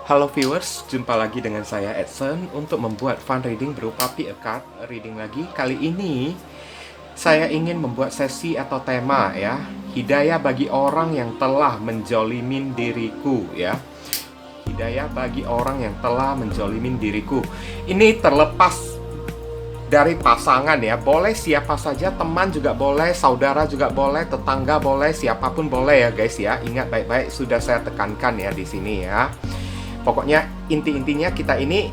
Halo viewers, jumpa lagi dengan saya Edson untuk membuat fun reading berupa pick a card reading lagi. Kali ini saya ingin membuat sesi atau tema ya, hidayah bagi orang yang telah menjolimin diriku ya. Hidayah bagi orang yang telah menjolimin diriku. Ini terlepas dari pasangan ya, boleh siapa saja, teman juga boleh, saudara juga boleh, tetangga boleh, siapapun boleh ya guys ya. Ingat baik-baik, sudah saya tekankan ya di sini ya. Pokoknya inti-intinya kita ini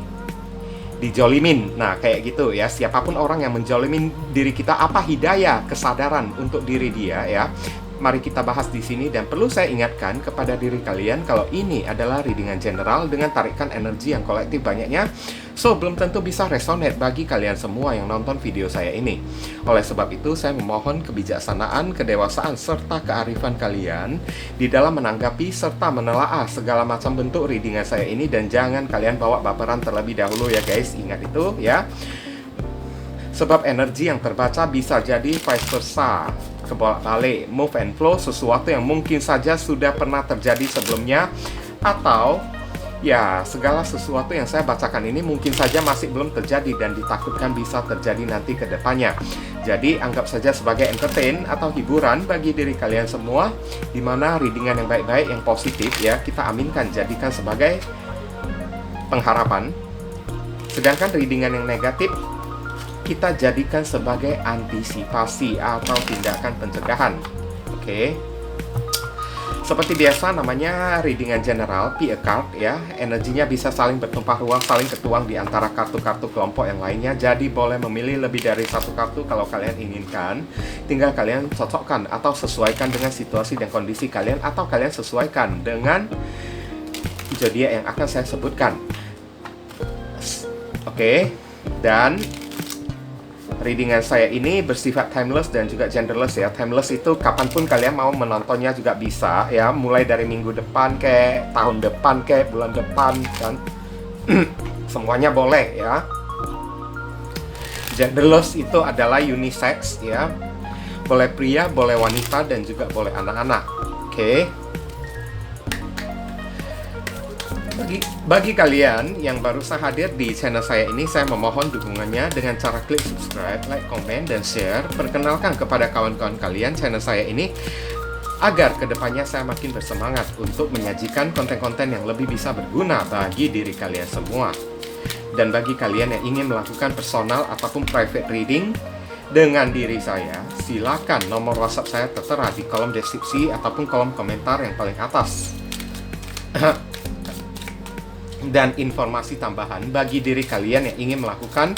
dijolimin. Nah kayak gitu ya, siapapun orang yang menjolimin diri kita, apa hidayah, kesadaran untuk diri dia ya. Mari kita bahas di sini, dan perlu saya ingatkan kepada diri kalian kalau ini adalah readingan general dengan tarikan energi yang kolektif banyaknya. So, belum tentu bisa resonate bagi kalian semua yang nonton video saya ini. Oleh sebab itu, saya memohon kebijaksanaan, kedewasaan, serta kearifan kalian di dalam menanggapi serta menelaah segala macam bentuk readingan saya ini, dan jangan kalian bawa baperan terlebih dahulu ya guys. Ingat itu ya. Sebab energi yang terbaca bisa jadi vice versa, kebolak-balik, move and flow, sesuatu yang mungkin saja sudah pernah terjadi sebelumnya, atau ya segala sesuatu yang saya bacakan ini mungkin saja masih belum terjadi dan ditakutkan bisa terjadi nanti ke depannya. Jadi anggap saja sebagai entertain atau hiburan bagi diri kalian semua, dimana readingan yang baik-baik, yang positif ya, kita aminkan, jadikan sebagai pengharapan. Sedangkan readingan yang negatif kita jadikan sebagai antisipasi atau tindakan pencegahan. Oke. Seperti biasa, namanya readingan general, pick a card ya. Energinya bisa saling bertumpah ruah, saling ketuang di antara kartu-kartu kelompok yang lainnya. Jadi boleh memilih lebih dari satu kartu kalau kalian inginkan. Tinggal kalian cocokkan atau sesuaikan dengan situasi dan kondisi kalian, atau kalian sesuaikan dengan zodiak yang akan saya sebutkan. Oke. Dan readingan saya ini bersifat timeless dan juga genderless ya. Timeless itu kapanpun kalian mau menontonnya juga bisa ya, mulai dari minggu depan kayak tahun depan kayak bulan depan kan. Semuanya boleh ya. Genderless itu adalah unisex ya, boleh pria, boleh wanita, dan juga boleh anak-anak. Oke. Bagi kalian yang baru saja hadir di channel saya ini, saya memohon dukungannya dengan cara klik subscribe, like, komen, dan share. Perkenalkan kepada kawan-kawan kalian channel saya ini, agar kedepannya saya makin bersemangat untuk menyajikan konten-konten yang lebih bisa berguna bagi diri kalian semua. Dan bagi kalian yang ingin melakukan personal ataupun private reading dengan diri saya, silakan nomor WhatsApp saya tertera di kolom deskripsi ataupun kolom komentar yang paling atas. Dan informasi tambahan bagi diri kalian yang ingin melakukan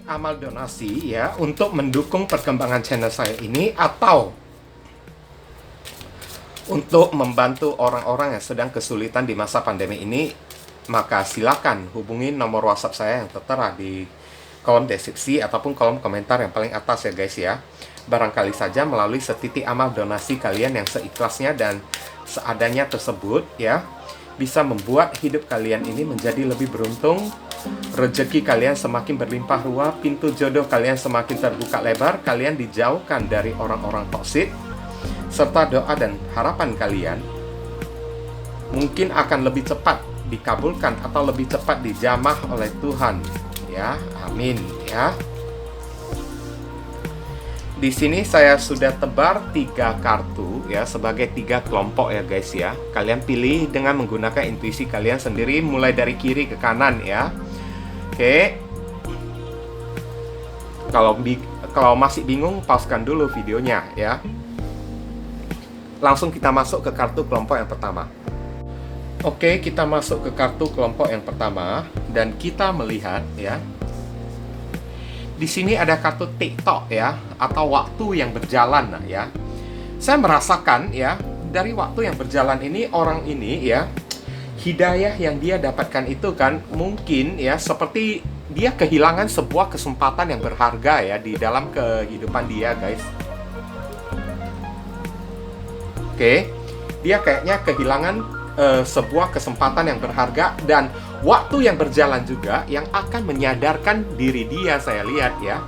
amal donasi ya, untuk mendukung perkembangan channel saya ini, atau untuk membantu orang-orang yang sedang kesulitan di masa pandemi ini, maka silakan hubungi nomor WhatsApp saya yang tertera di kolom deskripsi ataupun kolom komentar yang paling atas ya guys ya. Barangkali saja melalui setitik amal donasi kalian yang seikhlasnya dan seadanya tersebut ya, bisa membuat hidup kalian ini menjadi lebih beruntung, rezeki kalian semakin berlimpah ruah, pintu jodoh kalian semakin terbuka lebar, kalian dijauhkan dari orang-orang toksik, serta doa dan harapan kalian mungkin akan lebih cepat dikabulkan atau lebih cepat dijamah oleh Tuhan ya. Amin ya. Di sini saya sudah tebar 3 kartu ya, sebagai 3 kelompok ya guys ya. Kalian pilih dengan menggunakan intuisi kalian sendiri, mulai dari kiri ke kanan ya. Oke. Kalau masih bingung, pauskan dulu videonya ya. Langsung kita masuk ke kartu kelompok yang pertama. Oke, kita masuk ke kartu kelompok yang pertama, dan kita melihat ya, di sini ada kartu TikTok ya, atau waktu yang berjalan ya. Saya merasakan ya, dari waktu yang berjalan ini, orang ini ya, hidayah yang dia dapatkan itu kan mungkin ya, seperti dia kehilangan sebuah kesempatan yang berharga ya di dalam kehidupan dia guys. Oke, dia kayaknya kehilangan sebuah kesempatan yang berharga, dan waktu yang berjalan juga yang akan menyadarkan diri dia, saya lihat ya.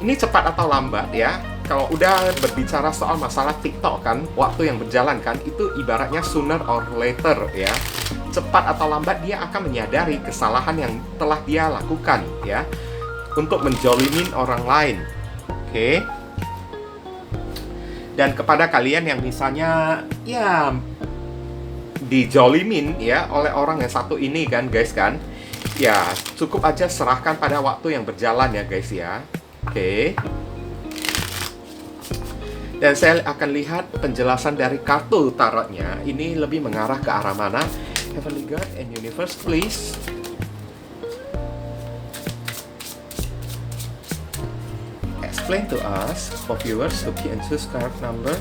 Ini cepat atau lambat ya, kalau udah berbicara soal masalah TikTok kan, waktu yang berjalan kan, itu ibaratnya sooner or later ya, cepat atau lambat dia akan menyadari kesalahan yang telah dia lakukan ya, untuk menjolimin orang lain. Oke. Dan kepada kalian yang misalnya ya dijolimin ya oleh orang yang satu ini kan guys kan, ya cukup aja serahkan pada waktu yang berjalan ya guys ya. Oke. Dan saya akan lihat penjelasan dari kartu tarotnya ini lebih mengarah ke arah mana. Heavenly God and Universe, please. Explain to us for viewers to key and choose card number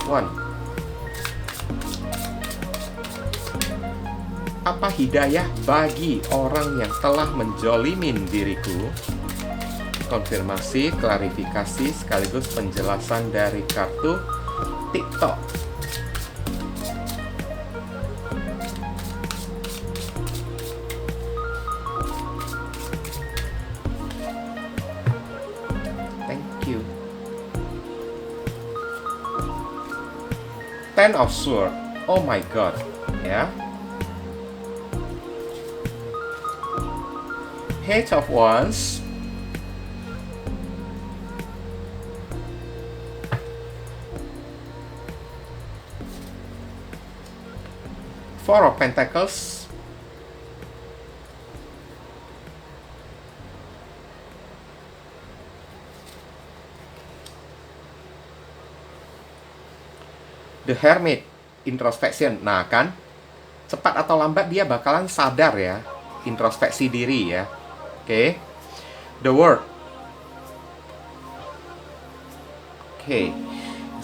1. Apa hidayah bagi orang yang telah menjolimin diriku? Konfirmasi, klarifikasi, sekaligus penjelasan dari kartu TikTok. Thank you. Ten of Swords. Oh my God. Ya. Page of Wands. Four of Pentacles. The Hermit, introspection. Nah kan, cepat atau lambat dia bakalan sadar ya, introspeksi diri ya. Oke. The World. Oke.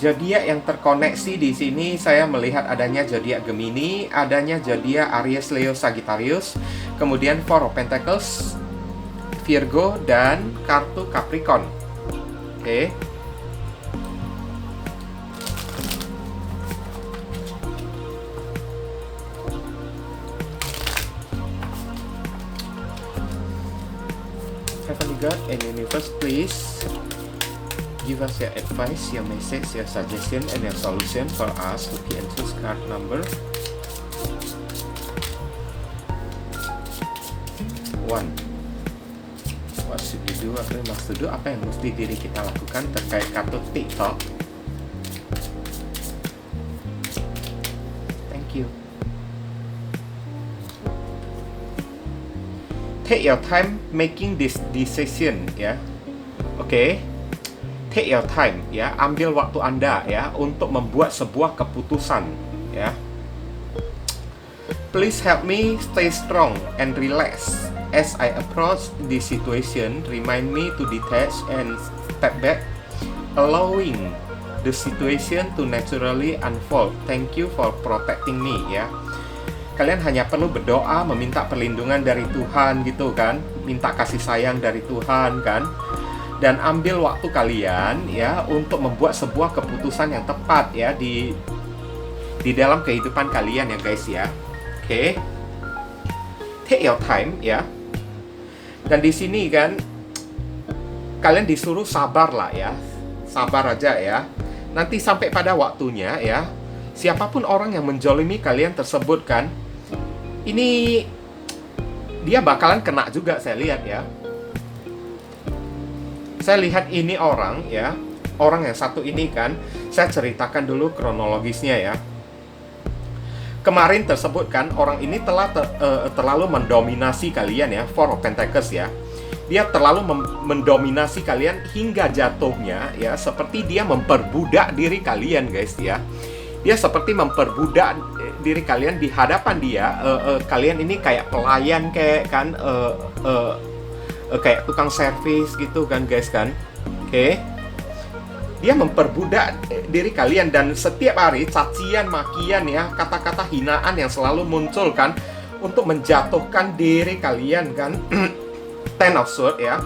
Zodiak yang terkoneksi di sini saya melihat adanya zodiak Gemini, adanya zodiak Aries, Leo, Sagittarius, kemudian Four of Pentacles, Virgo, dan kartu Capricorn. Oke. Heavenly God and Universe, please give us your advice, your message, your suggestion, and your solution for us to key and choose card number 1. What should we do? Apa yang must do? Apa yang mesti diri kita lakukan terkait kartu TikTok? Thank you. Take your time making this decision ya. Oke. Take your time ya, ambil waktu Anda ya untuk membuat sebuah keputusan ya. Please help me stay strong and relax as I approach this situation. Remind me to detach and step back, allowing the situation to naturally unfold. Thank you for protecting me ya. Kalian hanya perlu berdoa, meminta perlindungan dari Tuhan gitu kan, minta kasih sayang dari Tuhan kan, dan ambil waktu kalian ya untuk membuat sebuah keputusan yang tepat ya di dalam kehidupan kalian ya guys ya. Oke. Take your time ya. Dan di sini kan kalian disuruh sabar lah ya. Sabar aja ya. Nanti sampai pada waktunya ya, siapapun orang yang menjolimi kalian tersebut kan, ini dia bakalan kena juga saya lihat ya. Saya lihat ini orang ya, orang yang satu ini kan, saya ceritakan dulu kronologisnya ya. Kemarin tersebut kan, orang ini telah terlalu mendominasi kalian ya, Four of Pentacles ya. Dia terlalu mendominasi kalian hingga jatuhnya ya, seperti dia memperbudak diri kalian guys ya. Dia seperti memperbudak diri kalian di hadapan dia. Kalian ini kayak pelayan kayak kan, kayak tukang servis gitu kan guys kan. Oke. Dia memperbudak diri kalian dan setiap hari cacian, makian ya, kata-kata hinaan yang selalu muncul kan untuk menjatuhkan diri kalian kan. Ten of Swords ya.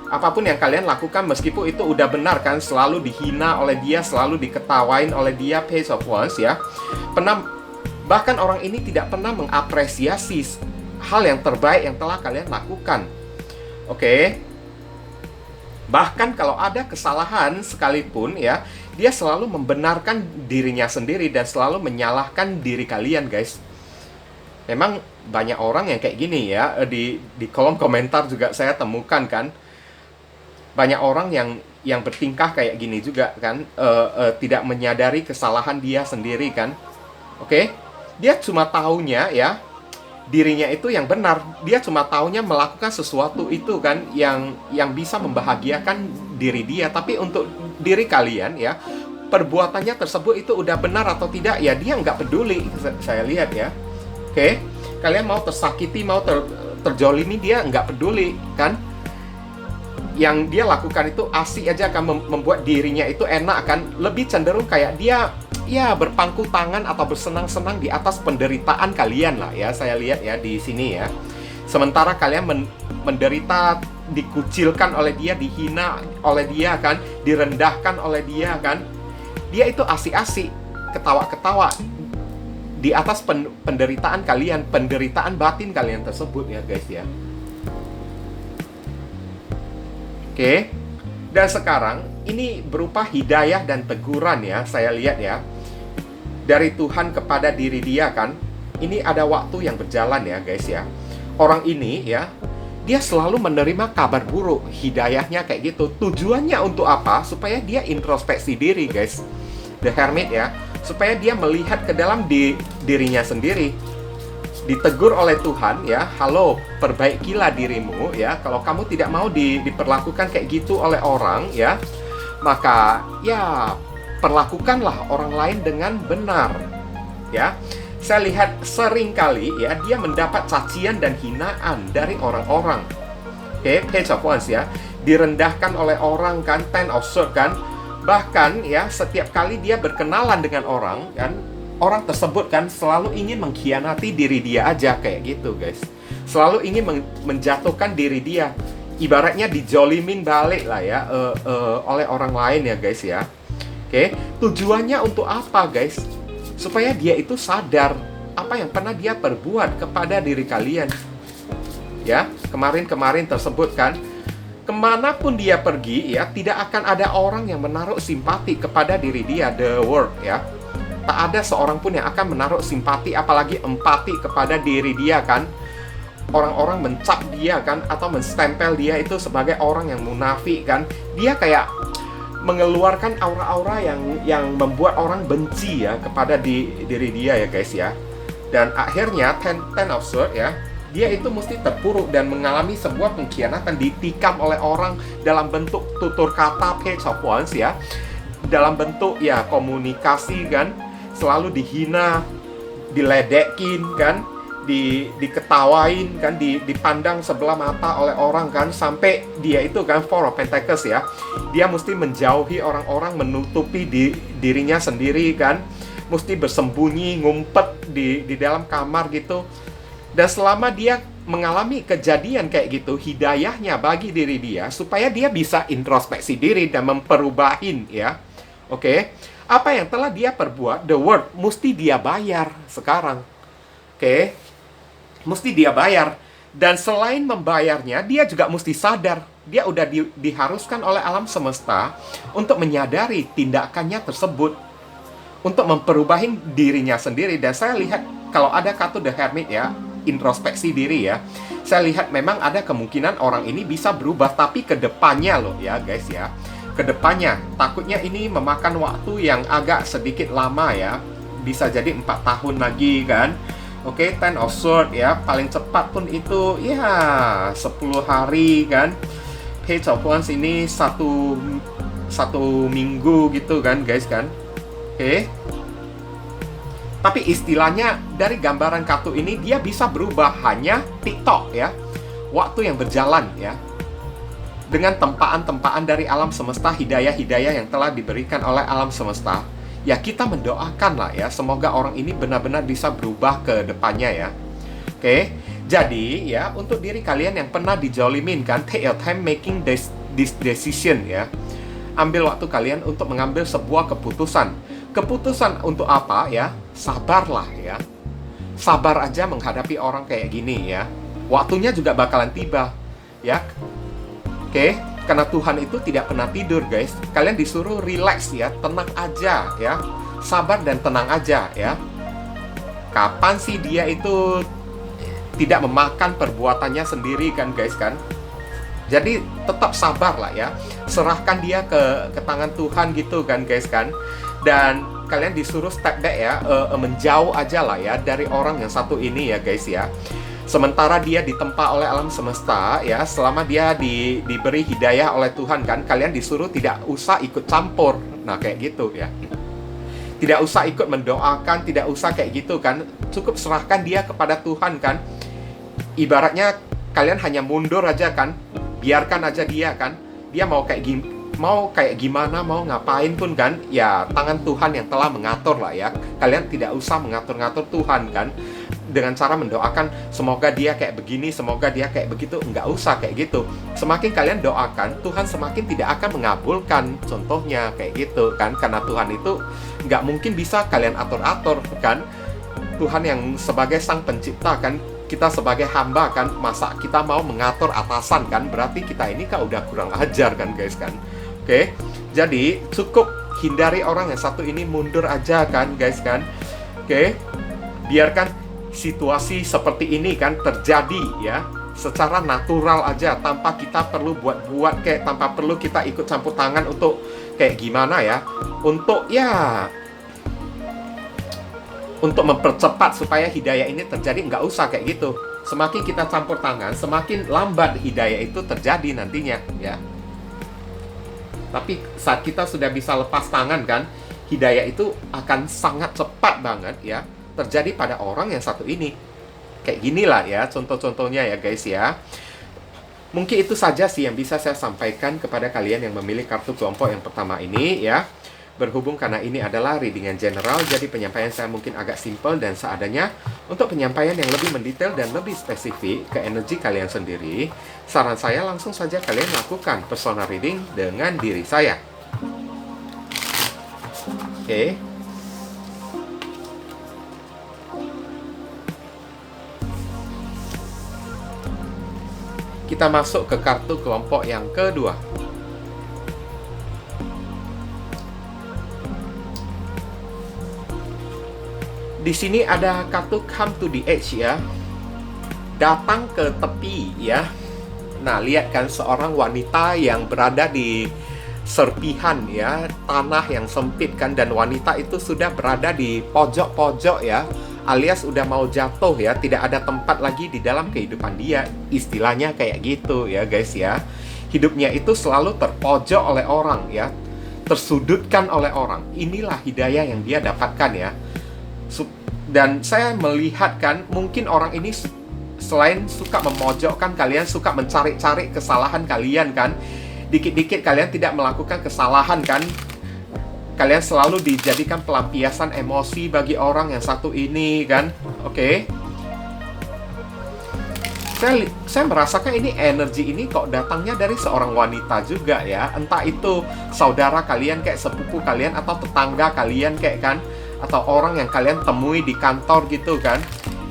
Apapun yang kalian lakukan meskipun itu udah benar kan, selalu dihina oleh dia, selalu diketawain oleh dia. Page of Wands ya. Bahkan orang ini tidak pernah mengapresiasi hal yang terbaik yang telah kalian lakukan. Oke. Bahkan kalau ada kesalahan sekalipun ya, dia selalu membenarkan dirinya sendiri dan selalu menyalahkan diri kalian, guys. Memang banyak orang yang kayak gini ya, di kolom komentar juga saya temukan kan. Banyak orang yang bertingkah kayak gini juga kan, tidak menyadari kesalahan dia sendiri kan. Oke? Dia cuma taunya ya dirinya itu yang benar. Dia cuma taunya melakukan sesuatu itu kan yang bisa membahagiakan diri dia. Tapi untuk diri kalian ya, perbuatannya tersebut itu udah benar atau tidak ya, dia nggak peduli. Saya lihat ya. Oke, kalian mau tersakiti, mau terjolimi, dia nggak peduli kan. Yang dia lakukan itu asik aja kan, membuat dirinya itu enak kan. Lebih cenderung kayak dia ya berpangku tangan atau bersenang-senang di atas penderitaan kalian lah ya. Saya lihat ya di sini ya. Sementara kalian menderita, dikucilkan oleh dia, dihina oleh dia kan, direndahkan oleh dia kan. Dia itu asik-asik, ketawa-ketawa di atas penderitaan kalian, penderitaan batin kalian tersebut ya guys ya. Oke. Dan sekarang ini berupa hidayah dan teguran ya, saya lihat ya. Dari Tuhan kepada diri dia kan. Ini ada waktu yang berjalan ya guys ya. Orang ini ya, dia selalu menerima kabar buruk, hidayahnya kayak gitu. Tujuannya untuk apa? Supaya dia introspeksi diri guys. The Hermit ya, supaya dia melihat ke dalam dirinya sendiri. Ditegur oleh Tuhan ya, halo, perbaikilah dirimu ya. Kalau kamu tidak mau diperlakukan kayak gitu oleh orang ya, maka ya perlakukanlah orang lain dengan benar ya. Saya lihat sering kali ya, dia mendapat cacian dan hinaan dari orang-orang. Oke, Page of Wands ya, direndahkan oleh orang kan, Ten of Swords kan. Bahkan ya, setiap kali dia berkenalan dengan orang kan, orang tersebut kan selalu ingin mengkhianati diri dia aja kayak gitu guys. Selalu ingin menjatuhkan diri dia. Ibaratnya dijolimin balik lah ya oleh orang lain ya guys ya. Oke, tujuannya untuk apa guys? Supaya dia itu sadar apa yang pernah dia perbuat kepada diri kalian. Ya, kemarin-kemarin tersebut kan, kemanapun dia pergi ya, tidak akan ada orang yang menaruh simpati kepada diri dia, the world ya. Tak ada seorang pun yang akan menaruh simpati, apalagi empati kepada diri dia kan. Orang-orang mencap dia kan, atau menstempel dia itu sebagai orang yang munafik kan. Dia kayak mengeluarkan aura-aura yang membuat orang benci ya kepada diri dia ya guys ya. Dan akhirnya Ten of Swords ya, dia itu mesti terpuruk dan mengalami sebuah pengkhianatan, ditikam oleh orang dalam bentuk tutur kata, Page of Wands ya, dalam bentuk ya komunikasi kan, selalu dihina, diledekin kan, diketawain kan, dipandang sebelah mata oleh orang kan, sampai dia itu kan Four of Pentacles ya, dia mesti menjauhi orang-orang, menutupi dirinya sendiri kan, mesti bersembunyi, ngumpet di dalam kamar gitu. Dan selama dia mengalami kejadian kayak gitu, hidayahnya bagi diri dia supaya dia bisa introspeksi diri dan memperubahin ya. Oke. Apa yang telah dia perbuat, the world mesti dia bayar sekarang. Oke. Mesti dia bayar. Dan selain membayarnya, dia juga mesti sadar. Dia udah diharuskan oleh alam semesta untuk menyadari tindakannya tersebut, untuk memperubahin dirinya sendiri. Dan saya lihat kalau ada kartu The Hermit ya, introspeksi diri ya, saya lihat memang ada kemungkinan orang ini bisa berubah, tapi ke depannya loh ya guys ya, ke depannya takutnya ini memakan waktu yang agak sedikit lama ya, bisa jadi 4 tahun lagi kan. Oke, Ten of Swords ya, paling cepat pun itu ya 10 hari kan. Page of Wands ini satu minggu gitu kan guys kan. Oke. Tapi istilahnya dari gambaran kartu ini dia bisa berubah hanya TikTok ya. Waktu yang berjalan ya. Dengan tempaan-tempaan dari alam semesta, hidayah-hidayah yang telah diberikan oleh alam semesta. Ya kita mendoakan lah ya, semoga orang ini benar-benar bisa berubah ke depannya ya. Oke. Jadi ya, untuk diri kalian yang pernah dijolimin kan, take your time making this decision ya. Ambil waktu kalian untuk mengambil sebuah keputusan. Keputusan untuk apa ya? Sabarlah ya. Sabar aja menghadapi orang kayak gini ya. Waktunya juga bakalan tiba ya. Oke. Karena Tuhan itu tidak pernah tidur, guys. Kalian disuruh relax ya, tenang aja ya. Sabar dan tenang aja ya. Kapan sih dia itu tidak memakan perbuatannya sendiri kan, guys kan? Jadi tetap sabar lah ya. Serahkan dia ke tangan Tuhan gitu kan, guys kan. Dan kalian disuruh step back ya, menjauh aja lah ya dari orang yang satu ini ya, guys ya. Sementara dia ditempa oleh alam semesta ya, selama dia diberi hidayah oleh Tuhan kan, kalian disuruh tidak usah ikut campur. Nah, kayak gitu ya. Tidak usah ikut mendoakan, tidak usah kayak gitu kan. Cukup serahkan dia kepada Tuhan kan. Ibaratnya kalian hanya mundur aja kan. Biarkan aja dia kan. Dia mau kayak gimana, mau ngapain pun kan, ya tangan Tuhan yang telah mengatur lah ya. Kalian tidak usah mengatur-ngatur Tuhan kan. Dengan cara mendoakan semoga dia kayak begini, semoga dia kayak begitu, nggak usah kayak gitu. Semakin kalian doakan, Tuhan semakin tidak akan mengabulkan. Contohnya kayak gitu kan, karena Tuhan itu nggak mungkin bisa kalian atur-atur kan. Tuhan yang sebagai sang pencipta kan, kita sebagai hamba kan, masa kita mau mengatur atasan kan, berarti kita ini kan udah kurang ajar kan, guys kan. Oke, jadi cukup hindari orang yang satu ini, mundur aja kan, guys kan. Oke, biarkan situasi seperti ini kan terjadi ya secara natural aja, tanpa kita perlu buat-buat kayak, tanpa perlu kita ikut campur tangan untuk kayak gimana ya, untuk mempercepat supaya hidayah ini terjadi. Nggak usah kayak gitu. Semakin kita campur tangan, semakin lambat hidayah itu terjadi nantinya ya. Tapi saat kita sudah bisa lepas tangan kan, hidayah itu akan sangat cepat banget ya terjadi pada orang yang satu ini. Kayak ginilah ya contoh-contohnya ya, guys ya. Mungkin itu saja sih yang bisa saya sampaikan kepada kalian yang memilih kartu kelompok yang pertama ini ya. Berhubung karena ini adalah readingan general, jadi penyampaian saya mungkin agak simple dan seadanya. Untuk penyampaian yang lebih mendetail dan lebih spesifik ke energi kalian sendiri, saran saya langsung saja kalian lakukan personal reading dengan diri saya. Oke. Kita masuk ke kartu kelompok yang kedua. Di sini ada kartu come to the edge ya. Datang ke tepi ya. Nah, lihat kan seorang wanita yang berada di serpihan ya, tanah yang sempit kan, dan wanita itu sudah berada di pojok-pojok ya, alias udah mau jatuh ya, tidak ada tempat lagi di dalam kehidupan dia. Istilahnya kayak gitu ya, guys ya. Hidupnya itu selalu terpojok oleh orang ya, tersudutkan oleh orang. Inilah hidayah yang dia dapatkan ya. Dan saya melihat kan, mungkin orang ini selain suka memojokkan kalian, suka mencari-cari kesalahan kalian kan. Dikit-dikit kalian tidak melakukan kesalahan kan. Kalian selalu dijadikan pelampiasan emosi bagi orang yang satu ini kan. Oke. Saya merasakan ini energi ini kok datangnya dari seorang wanita juga ya. Entah itu saudara kalian kayak sepupu kalian, atau tetangga kalian kayak kan, atau orang yang kalian temui di kantor gitu kan,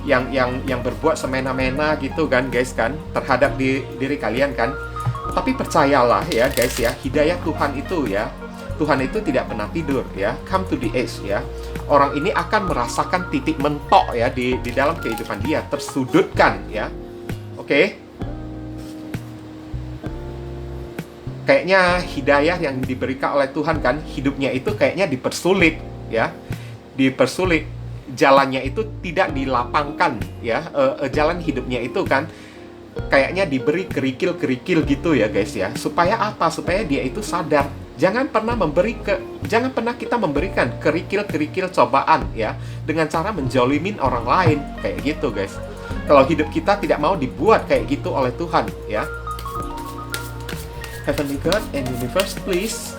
yang berbuat semena-mena gitu kan, guys kan, terhadap diri kalian kan. Tapi percayalah ya, guys ya, hidayah Tuhan itu ya, Tuhan itu tidak pernah tidur ya. Come to the edge ya. Orang ini akan merasakan titik mentok ya di dalam kehidupan dia, tersudutkan ya. Oke. Kayaknya hidayah yang diberikan oleh Tuhan kan, hidupnya itu kayaknya dipersulit ya. Dipersulit, jalannya itu tidak dilapangkan ya. Jalan hidupnya itu kan kayaknya diberi kerikil-kerikil gitu ya, guys ya. Supaya apa? Supaya dia itu sadar. Jangan pernah kita memberikan kerikil-kerikil cobaan ya, dengan cara menjolimin orang lain kayak gitu, guys. Kalau hidup kita tidak mau dibuat kayak gitu oleh Tuhan ya. Heavenly God and Universe, please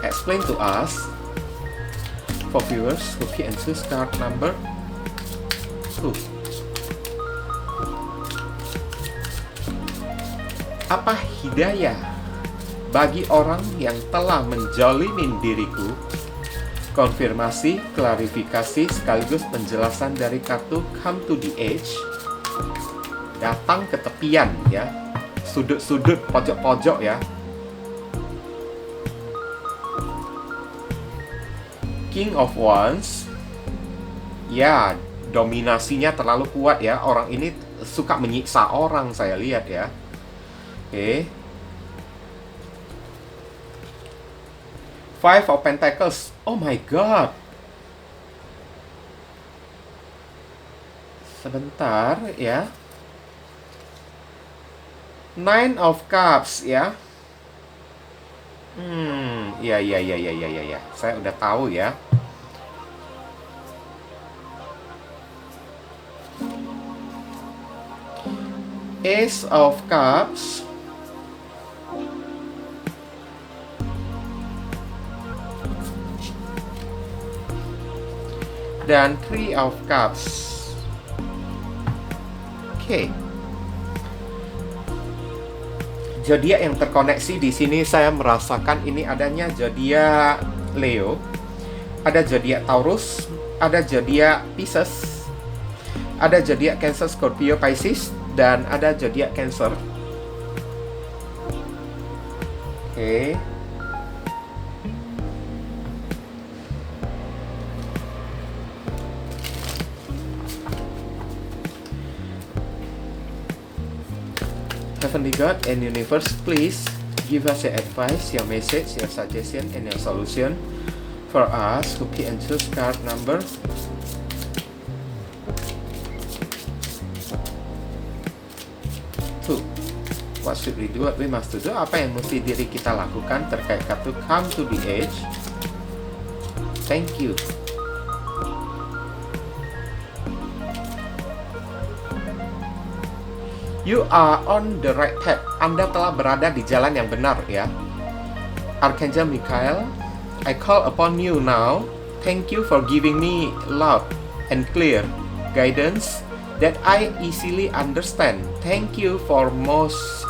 explain to us, for viewers who can choose card number 2. Apa hidayah bagi orang yang telah menjolimin diriku? Konfirmasi, klarifikasi, sekaligus penjelasan dari kartu Come to the Edge. datang ke tepian ya, sudut-sudut, pojok-pojok ya. King of Wands, ya dominasinya terlalu kuat ya. Orang ini suka menyiksa orang, saya lihat ya. Oke. Five of Pentacles. Oh my God. Sebentar ya. Nine of Cups ya. Ya. Saya udah tahu ya. Ace of Cups. Dan Three of Cups. Oke. Zodiak yang terkoneksi di sini saya merasakan ini adanya zodiak Leo, ada zodiak Taurus, ada zodiak Pisces, ada zodiak Cancer, Scorpio, Pisces, dan ada zodiak Cancer. Oke. Heavenly God and Universe, please give us your advice, your message, your suggestion, and your solution for us who pick and choose card number 2. What should we do? What we must do? Apa yang mesti diri kita lakukan terkait kartu Come to the Edge? Thank you. You are on the right path. Anda telah berada di jalan yang benar ya. Archangel Michael, I call upon you now. Thank you for giving me loud and clear guidance that I easily understand. Thank you for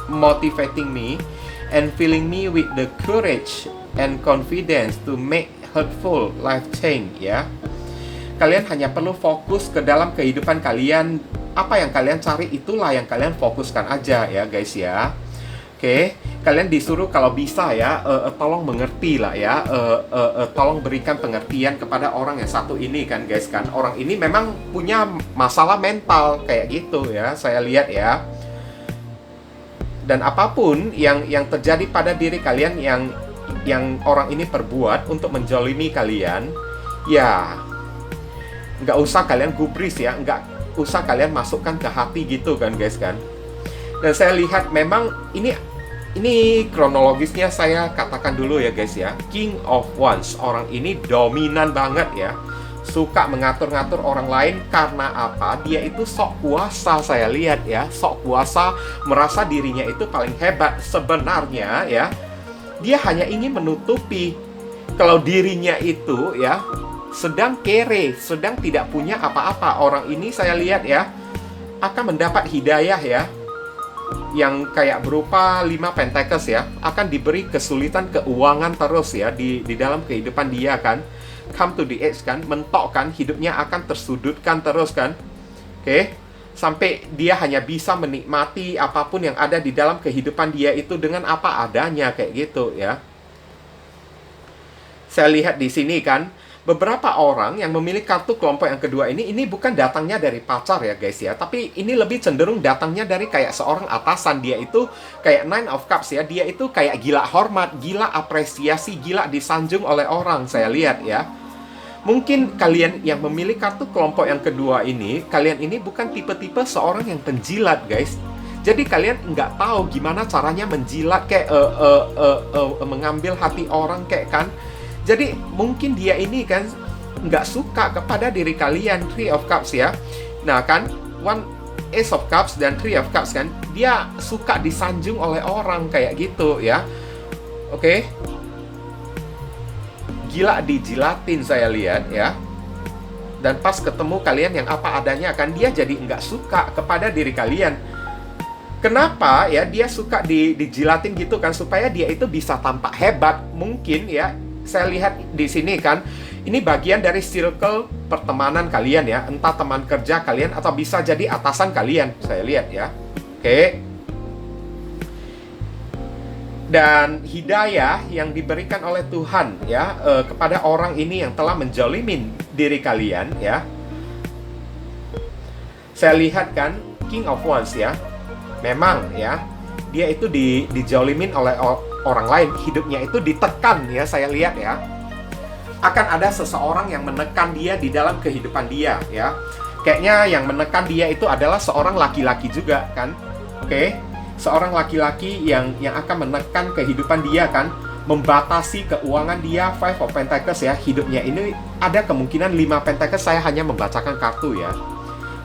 motivating me and filling me with the courage and confidence to make hurtful life change ya. Kalian hanya perlu fokus ke dalam kehidupan kalian. Apa yang kalian cari itulah yang kalian fokuskan aja ya guys ya. Oke, kalian disuruh kalau bisa ya, tolong mengerti lah ya, tolong berikan pengertian kepada orang yang satu ini kan guys kan. Orang ini memang punya masalah mental kayak gitu ya, saya lihat ya. Dan apapun yang terjadi pada diri kalian yang orang ini perbuat untuk menjolimi kalian, ya nggak usah kalian gubris ya, nggak usah kalian masukkan ke hati gitu kan guys kan. Dan saya lihat memang ini kronologisnya saya katakan dulu ya guys ya. King of Wands, orang ini dominan banget ya, suka mengatur-ngatur orang lain. Karena apa? Dia itu sok kuasa, saya lihat ya, sok kuasa, merasa dirinya itu paling hebat. Sebenarnya ya, dia hanya ingin menutupi kalau dirinya itu ya sedang kere, sedang tidak punya apa-apa. Orang ini saya lihat ya akan mendapat hidayah ya, yang kayak berupa 5 Pentacles ya, akan diberi kesulitan keuangan terus ya di dalam kehidupan dia kan. Come to the edge kan, mentok kan, hidupnya akan tersudutkan terus kan. Oke, sampai dia hanya bisa menikmati apapun yang ada di dalam kehidupan dia itu dengan apa adanya kayak gitu ya. Saya lihat di sini kan, beberapa orang yang memilih kartu kelompok yang kedua ini bukan datangnya dari pacar ya guys ya, tapi ini lebih cenderung datangnya dari kayak seorang atasan. Dia itu kayak Nine of Cups ya, dia itu kayak gila hormat, gila apresiasi, gila disanjung oleh orang, saya lihat ya. Mungkin kalian yang memilih kartu kelompok yang kedua ini, kalian ini bukan tipe-tipe seorang yang penjilat guys. Jadi kalian nggak tahu gimana caranya menjilat kayak mengambil hati orang kayak kan. Jadi mungkin dia ini kan nggak suka kepada diri kalian. Three of Cups ya. Nah kan, One Ace of Cups dan Three of Cups kan, dia suka disanjung oleh orang kayak gitu ya. Oke. Gila dijilatin saya lihat ya. Dan pas ketemu kalian yang apa adanya kan, dia jadi nggak suka kepada diri kalian. Kenapa ya dia suka dijilatin gitu kan, supaya dia itu bisa tampak hebat. Mungkin ya, saya lihat di sini kan, Ini bagian dari circle pertemanan kalian ya, entah teman kerja kalian atau bisa jadi atasan kalian, saya lihat ya. Oke. Dan hidayah yang diberikan oleh Tuhan ya kepada orang ini yang telah menjolimin diri kalian ya. Saya lihat kan King of Wands ya, memang ya dia itu dijolimin oleh orang lain, hidupnya itu ditekan ya, saya lihat ya. Akan ada seseorang yang menekan dia di dalam kehidupan dia ya. Kayaknya yang menekan dia itu adalah seorang laki-laki juga kan. Oke. Seorang laki-laki yang akan menekan kehidupan dia kan, membatasi keuangan dia. Five of Pentacles ya, hidupnya ini ada kemungkinan 5 Pentacles, saya hanya membacakan kartu ya.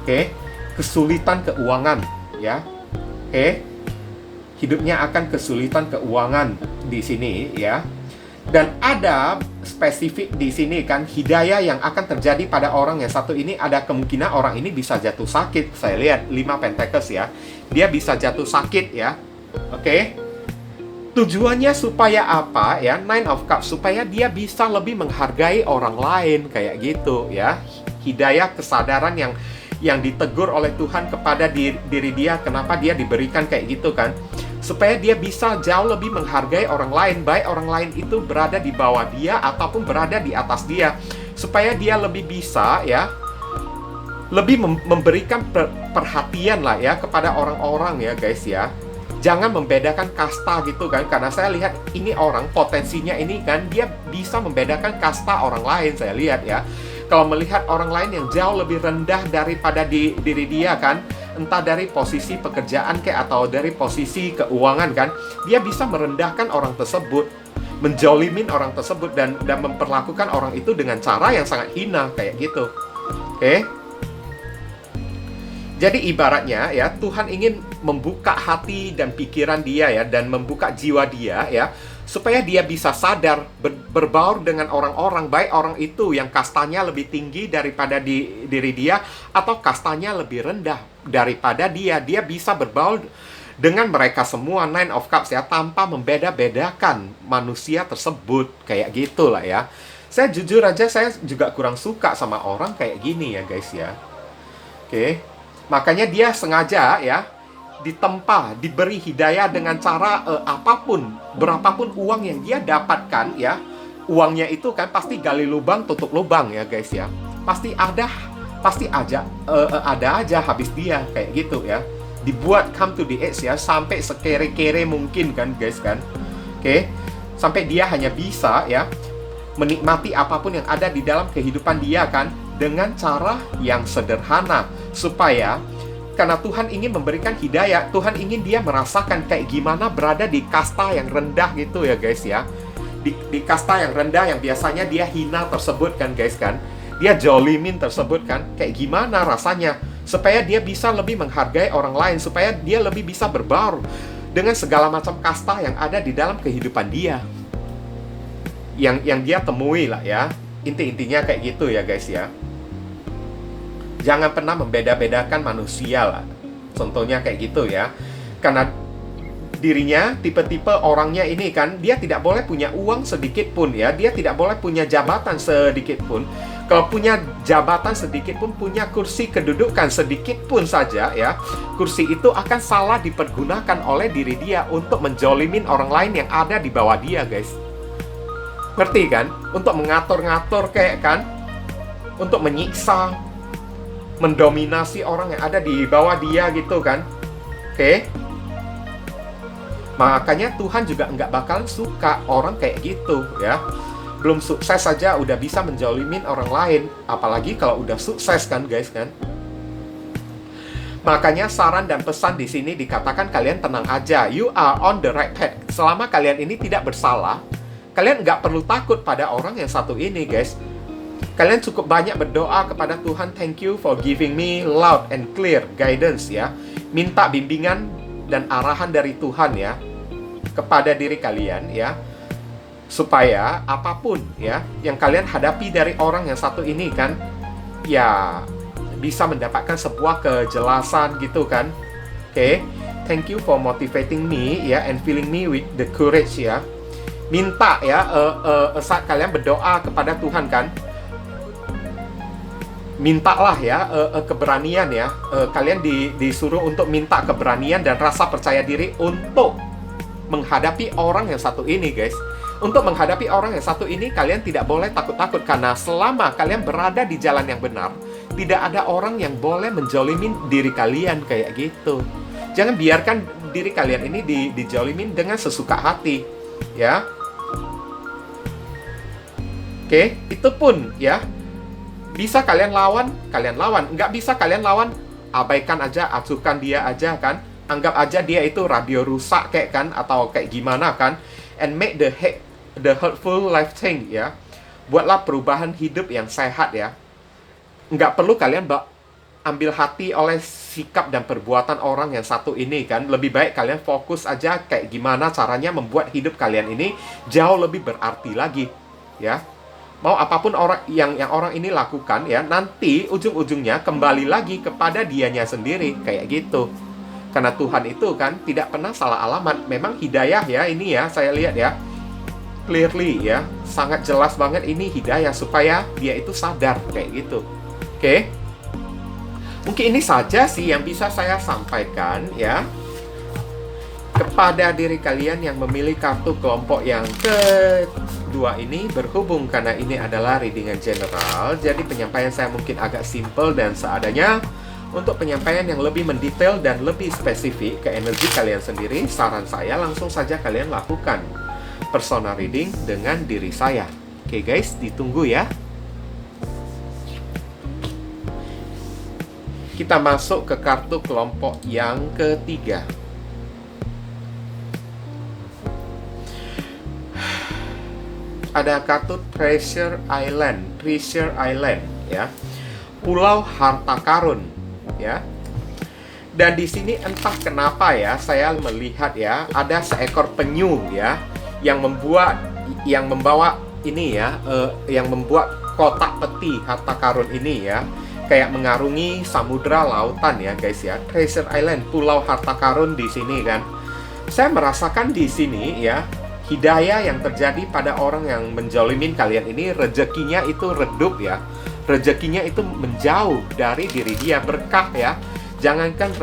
Oke. Kesulitan keuangan ya. Oke. Hidupnya akan kesulitan keuangan di sini ya. Dan ada spesifik di sini kan, hidayah yang akan terjadi pada orang yang satu ini, ada kemungkinan orang ini bisa jatuh sakit. Saya lihat 5 Pentacles ya. Dia bisa jatuh sakit ya. Oke. Tujuannya supaya apa ya? Nine of Cups, supaya dia bisa lebih menghargai orang lain kayak gitu ya. Hidayah kesadaran yang ditegur oleh Tuhan kepada diri dia, kenapa dia diberikan kayak gitu kan, supaya dia bisa jauh lebih menghargai orang lain, baik orang lain itu berada di bawah dia ataupun berada di atas dia, supaya dia lebih bisa ya, lebih memberikan perhatian lah ya kepada orang-orang ya guys ya. Jangan membedakan kasta gitu kan, karena saya lihat ini orang potensinya ini kan, dia bisa membedakan kasta orang lain, saya lihat ya. Kalau melihat orang lain yang jauh lebih rendah daripada diri dia kan, entah dari posisi pekerjaan kayak atau dari posisi keuangan kan, dia bisa merendahkan orang tersebut, menjolimin orang tersebut, dan memperlakukan orang itu dengan cara yang sangat hina kayak gitu. Oke. Jadi ibaratnya ya, Tuhan ingin membuka hati dan pikiran dia ya, dan membuka jiwa dia ya, supaya dia bisa sadar berbaur dengan orang-orang, baik orang itu yang kastanya lebih tinggi daripada diri dia atau kastanya lebih rendah daripada dia. Dia bisa berbaur dengan mereka semua, Nine of Cups ya, tanpa membeda-bedakan manusia tersebut kayak gitulah ya. Saya jujur aja, saya juga kurang suka sama orang kayak gini ya guys ya. Oke. Makanya dia sengaja ya ditempa, diberi hidayah dengan cara apapun, berapapun uang yang dia dapatkan ya. Uangnya itu kan pasti gali lubang tutup lubang ya guys ya. Pasti ada aja habis dia kayak gitu ya. Dibuat come to the edge ya, sampai sekere-kere mungkin kan guys kan. Oke. Sampai dia hanya bisa ya menikmati apapun yang ada di dalam kehidupan dia kan, dengan cara yang sederhana, supaya karena Tuhan ingin memberikan hidayah, Tuhan ingin dia merasakan kayak gimana berada di kasta yang rendah gitu ya guys ya. Di kasta yang rendah yang biasanya dia hina tersebut kan guys kan, dia jolimin tersebut kan, kayak gimana rasanya, supaya dia bisa lebih menghargai orang lain, supaya dia lebih bisa berbaur dengan segala macam kasta yang ada di dalam kehidupan dia, yang dia temui lah ya. Intinya kayak gitu ya guys ya. Jangan pernah membeda-bedakan manusia lah. Contohnya kayak gitu ya. Karena dirinya, tipe-tipe orangnya ini kan, dia tidak boleh punya uang sedikit pun ya. Dia tidak boleh punya jabatan sedikit pun. Kalau punya jabatan sedikit pun, punya kursi kedudukan sedikit pun saja ya, kursi itu akan salah dipergunakan oleh diri dia untuk menjolimin orang lain yang ada di bawah dia guys. Ngerti kan? Untuk mengatur-ngatur kayak kan, untuk menyiksa, mendominasi orang yang ada di bawah dia gitu kan. Oke. Makanya Tuhan juga nggak bakalan suka orang kayak gitu ya. Belum sukses saja udah bisa menjolimin orang lain, apalagi kalau udah sukses kan guys kan. Makanya saran dan pesan di sini dikatakan kalian tenang aja, you are on the right path. Selama kalian ini tidak bersalah, kalian nggak perlu takut pada orang yang satu ini guys. Kalian cukup banyak berdoa kepada Tuhan, thank you for giving me loud and clear guidance ya. Minta bimbingan dan arahan dari Tuhan ya kepada diri kalian ya, supaya apapun ya yang kalian hadapi dari orang yang satu ini kan, ya bisa mendapatkan sebuah kejelasan gitu kan. Oke. Thank you for motivating me ya, and filling me with the courage ya. minta ya, saat kalian berdoa kepada Tuhan kan, mintalah ya keberanian ya. Kalian disuruh untuk minta keberanian dan rasa percaya diri untuk menghadapi orang yang satu ini, guys. Untuk menghadapi orang yang satu ini, kalian tidak boleh takut-takut, karena selama kalian berada di jalan yang benar, tidak ada orang yang boleh menjolimin diri kalian kayak gitu. Jangan biarkan diri kalian ini dijolimin dengan sesuka hati, ya. Oke, itu pun ya. Bisa kalian lawan, nggak bisa kalian lawan, abaikan aja, acuhkan dia aja kan. Anggap aja dia itu radio rusak kayak kan, atau kayak gimana kan. And make the hurtful life change ya. Buatlah perubahan hidup yang sehat ya. Nggak perlu kalian ambil hati oleh sikap dan perbuatan orang yang satu ini kan. Lebih baik kalian fokus aja kayak gimana caranya membuat hidup kalian ini jauh lebih berarti lagi ya. Mau apapun yang orang ini lakukan ya, nanti ujung-ujungnya kembali lagi kepada dianya sendiri kayak gitu. Karena Tuhan itu kan tidak pernah salah alamat. Memang hidayah ya ini ya, saya lihat ya clearly ya, sangat jelas banget ini hidayah supaya dia itu sadar kayak gitu. Oke. Mungkin ini saja sih yang bisa saya sampaikan ya kepada diri kalian yang memilih kartu kelompok yang kedua ini. Berhubung karena ini adalah readingan general, jadi penyampaian saya mungkin agak simple dan seadanya. Untuk penyampaian yang lebih mendetail dan lebih spesifik ke energi kalian sendiri, saran saya langsung saja kalian lakukan personal reading dengan diri saya. Oke guys, ditunggu ya. Kita masuk ke kartu kelompok yang ketiga. Ada kartu Treasure Island ya. Pulau Harta Karun ya. Dan di sini entah kenapa ya, saya melihat ya ada seekor penyu ya yang membawa ini ya, yang membuat kotak peti harta karun ini ya, kayak mengarungi samudra lautan ya guys ya. Treasure Island, Pulau Harta Karun di sini kan. Saya merasakan di sini ya, hidayah yang terjadi pada orang yang menjolimin kalian ini, rezekinya itu redup ya. Rezekinya itu menjauh dari diri dia, berkah ya. Jangankan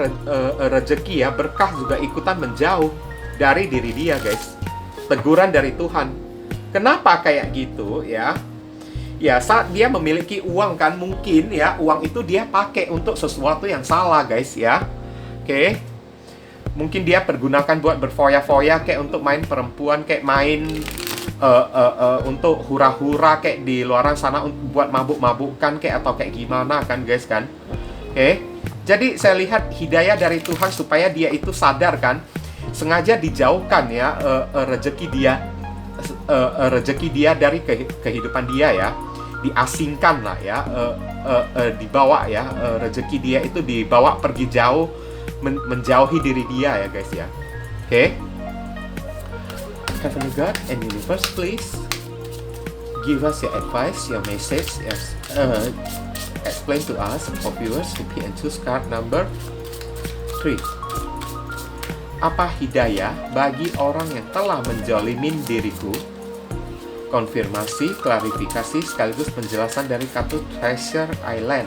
rezeki ya, berkah juga ikutan menjauh dari diri dia guys. Teguran dari Tuhan. Kenapa kayak gitu ya? Ya saat dia memiliki uang kan, mungkin ya uang itu dia pakai untuk sesuatu yang salah guys ya. Oke. Mungkin dia pergunakan buat berfoya-foya, kayak untuk main perempuan, kayak main untuk hura-hura kayak di luaran sana, buat mabuk-mabukan kayak, atau kayak gimana kan guys kan. Oke. Jadi saya lihat hidayah dari Tuhan supaya dia itu sadar kan, sengaja dijauhkan ya rezeki dia dari kehidupan dia ya, diasingkan lah ya, dibawa ya, rezeki dia itu dibawa pergi jauh, menjauhi diri dia ya guys ya. Oke. Heavenly God and Universe, please give us your advice, your message, yes. Explain to us, for viewers, who pick and choose card number 3. Apa hidayah bagi orang yang telah menjolimin diriku? Konfirmasi, klarifikasi, sekaligus penjelasan dari kartu Treasure Island.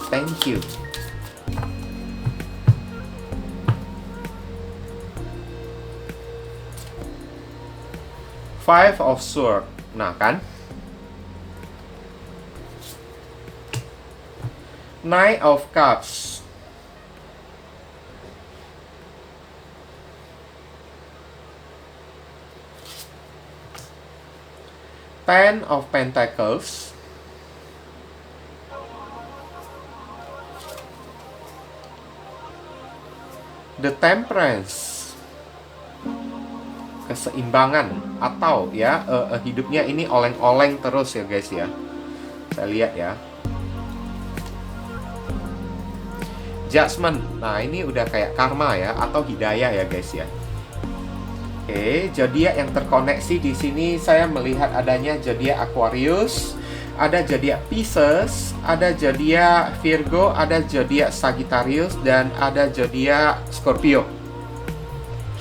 Thank you. Five of Swords. Nah kan, Knight of Cups. Ten of Pentacles. The Temperance. Keseimbangan, atau ya hidupnya ini oleng-oleng terus ya guys ya. Saya lihat ya. Judgment. Nah, ini udah kayak karma ya, atau hidayah ya guys ya. Oke, zodiak yang terkoneksi di sini saya melihat adanya zodiak Aquarius, ada zodiak Pisces, ada zodiak Virgo, ada zodiak Sagittarius, dan ada zodiak Scorpio.